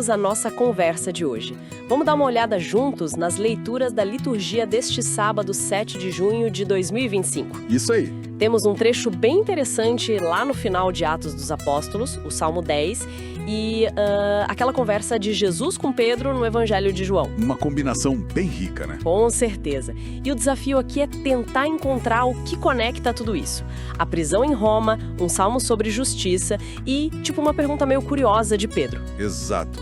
começamos a nossa conversa de hoje. Vamos dar uma olhada juntos nas leituras da liturgia deste sábado, 7 de junho de 2025. Isso aí. Temos um trecho bem interessante lá no final de Atos dos Apóstolos, o Salmo 10, e aquela conversa de Jesus com Pedro no Evangelho de João. Uma combinação bem rica, né? Com certeza. E o desafio aqui é tentar encontrar o que conecta tudo isso. A prisão em Roma, um salmo sobre justiça e, uma pergunta meio curiosa de Pedro. Exato.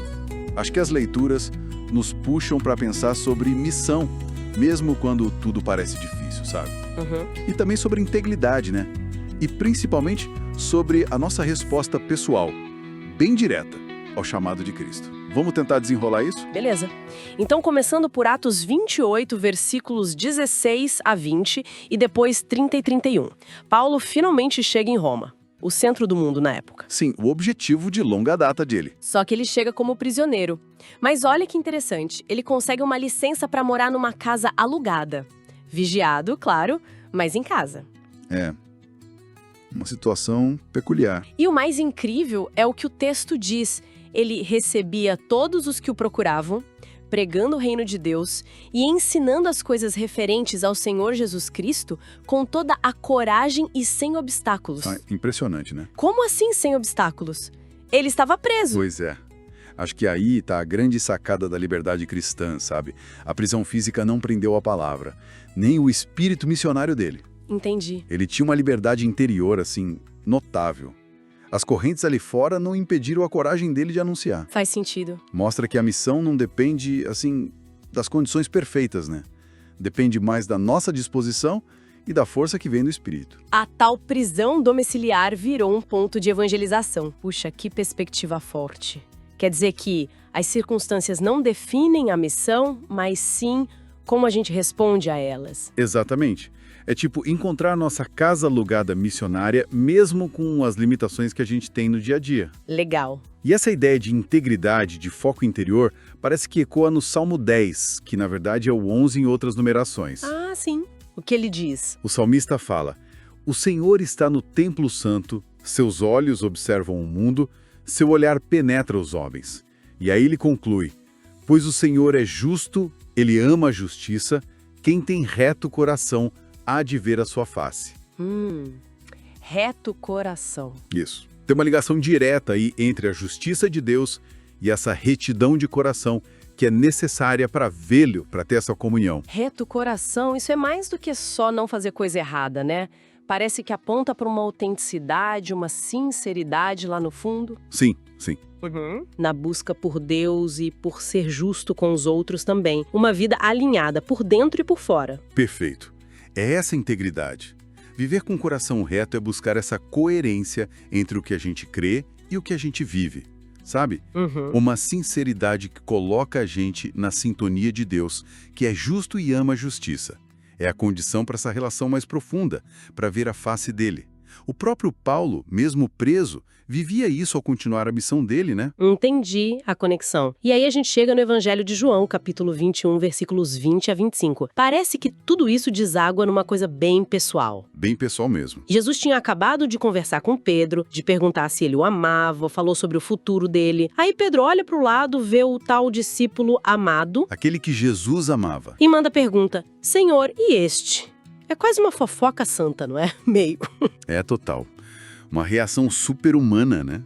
Acho que as leituras nos puxam para pensar sobre missão, mesmo quando tudo parece difícil, sabe? E também sobre integridade, né? E principalmente sobre a nossa resposta pessoal, bem direta ao chamado de Cristo. Vamos tentar desenrolar isso? Beleza. Então, começando por Atos 28, versículos 16 a 20 e depois 30 e 31. Paulo finalmente chega em Roma, o centro do mundo na época. Sim, o objetivo de longa data dele. Só que ele chega como prisioneiro. Mas olha que interessante, ele consegue uma licença para morar numa casa alugada. Vigiado, claro, mas em casa. É, uma situação peculiar. E o mais incrível é o que o texto diz. Ele recebia todos os que o procuravam, pregando o reino de Deus e ensinando as coisas referentes ao Senhor Jesus Cristo com toda a coragem e sem obstáculos. Impressionante, né? Como assim sem obstáculos? Ele estava preso. Pois é. Acho que aí está a grande sacada da liberdade cristã, sabe? A prisão física não prendeu a palavra, nem o espírito missionário dele. Entendi. Ele tinha uma liberdade interior, assim, notável. As correntes ali fora não impediram a coragem dele de anunciar. Faz sentido. Mostra que a missão não depende, assim, das condições perfeitas, né? Depende mais da nossa disposição e da força que vem do Espírito. A tal prisão domiciliar virou um ponto de evangelização. Puxa, que perspectiva forte. Quer dizer que as circunstâncias não definem a missão, mas sim como a gente responde a elas. Exatamente. É tipo encontrar nossa casa alugada missionária, mesmo com as limitações que a gente tem no dia a dia. Legal. E essa ideia de integridade, de foco interior, parece que ecoa no Salmo 10, que na verdade é o 11 em outras numerações. Ah, sim. O que ele diz? O salmista fala: "O Senhor está no templo santo, seus olhos observam o mundo, seu olhar penetra os homens." E aí ele conclui: "Pois o Senhor é justo, ele ama a justiça, quem tem reto coração há de ver a sua face." Reto coração. Isso. Tem uma ligação direta aí entre a justiça de Deus e essa retidão de coração que é necessária para vê-lo, para ter essa comunhão. Reto coração, isso é mais do que só não fazer coisa errada, né? Parece que aponta para uma autenticidade, uma sinceridade lá no fundo. Sim, sim. Na busca por Deus e por ser justo com os outros também. Uma vida alinhada por dentro e por fora. Perfeito. É essa integridade. Viver com o coração reto é buscar essa coerência entre o que a gente crê e o que a gente vive. Sabe? Uma sinceridade que coloca a gente na sintonia de Deus, que é justo e ama a justiça. É a condição para essa relação mais profunda, para ver a face dele. O próprio Paulo, mesmo preso, vivia isso ao continuar a missão dele, né? Entendi a conexão. E aí a gente chega no Evangelho de João, capítulo 21, versículos 20 a 25. Parece que tudo isso deságua numa coisa bem pessoal. Bem pessoal mesmo. Jesus tinha acabado de conversar com Pedro, de perguntar se ele o amava, falou sobre o futuro dele. Aí Pedro olha para o lado, vê o tal discípulo amado. Aquele que Jesus amava. E manda a pergunta: Senhor, e este? É quase uma fofoca santa, não é? Meio. É total. Uma reação super-humana, né?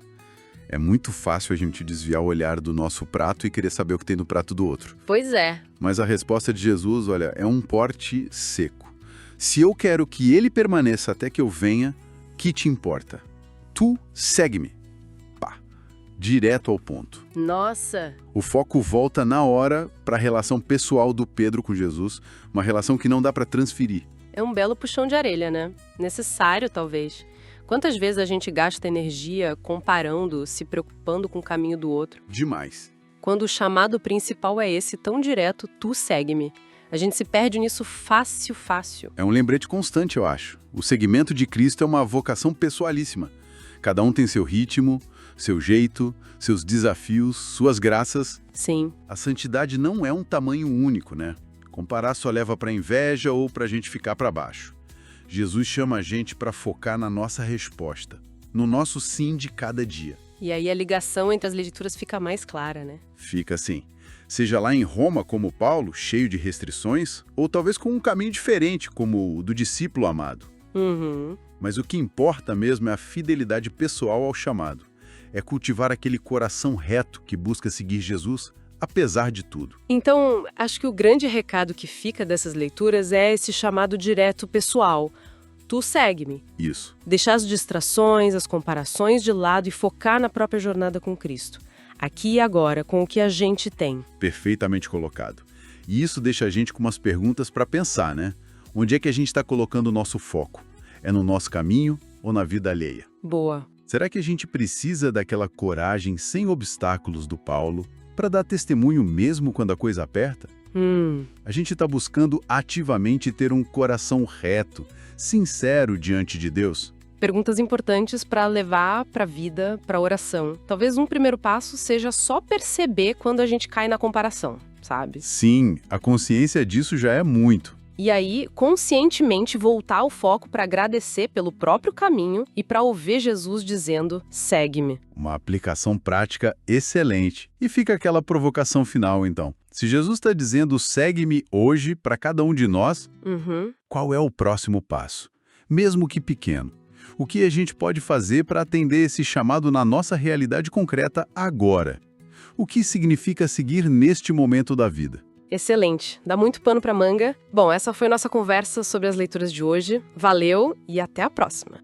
É muito fácil a gente desviar o olhar do nosso prato e querer saber o que tem no prato do outro. Pois é. Mas a resposta de Jesus, olha, é um porte seco. Se eu quero que ele permaneça até que eu venha, que te importa? Tu segue-me. Pá, direto ao ponto. Nossa. O foco volta na hora para a relação pessoal do Pedro com Jesus, uma relação que não dá para transferir. É um belo puxão de orelha, né? Necessário, talvez. Quantas vezes a gente gasta energia comparando, se preocupando com o caminho do outro? Demais. Quando o chamado principal é esse, tão direto, tu segue-me. A gente se perde nisso fácil. É um lembrete constante, eu acho. O seguimento de Cristo é uma vocação pessoalíssima. Cada um tem seu ritmo, seu jeito, seus desafios, suas graças. Sim. A santidade não é um tamanho único, né? Comparar só leva para inveja ou para a gente ficar para baixo. Jesus chama a gente para focar na nossa resposta, no nosso sim de cada dia. E aí a ligação entre as leituras fica mais clara, né? Fica assim. Seja lá em Roma, como Paulo, cheio de restrições, ou talvez com um caminho diferente, como o do discípulo amado. Mas o que importa mesmo é a fidelidade pessoal ao chamado. É cultivar aquele coração reto que busca seguir Jesus, apesar de tudo. Então, acho que o grande recado que fica dessas leituras é esse chamado direto pessoal. Tu segue-me. Isso. Deixar as distrações, as comparações de lado e focar na própria jornada com Cristo. Aqui e agora, com o que a gente tem. Perfeitamente colocado. E isso deixa a gente com umas perguntas para pensar, né? Onde é que a gente está colocando o nosso foco? É no nosso caminho ou na vida alheia? Boa. Será que a gente precisa daquela coragem sem obstáculos do Paulo para dar testemunho mesmo quando a coisa aperta? A gente está buscando ativamente ter um coração reto, sincero diante de Deus? Perguntas importantes para levar para a vida, para a oração. Talvez um primeiro passo seja só perceber quando a gente cai na comparação, sabe? Sim, a consciência disso já é muito. E aí, conscientemente voltar o foco para agradecer pelo próprio caminho e para ouvir Jesus dizendo, segue-me. Uma aplicação prática excelente. E fica aquela provocação final, então. Se Jesus está dizendo, segue-me hoje para cada um de nós, qual é o próximo passo? Mesmo que pequeno. O que a gente pode fazer para atender esse chamado na nossa realidade concreta agora? O que significa seguir neste momento da vida? Excelente, dá muito pano para manga. Bom, essa foi nossa conversa sobre as leituras de hoje. Valeu e até a próxima!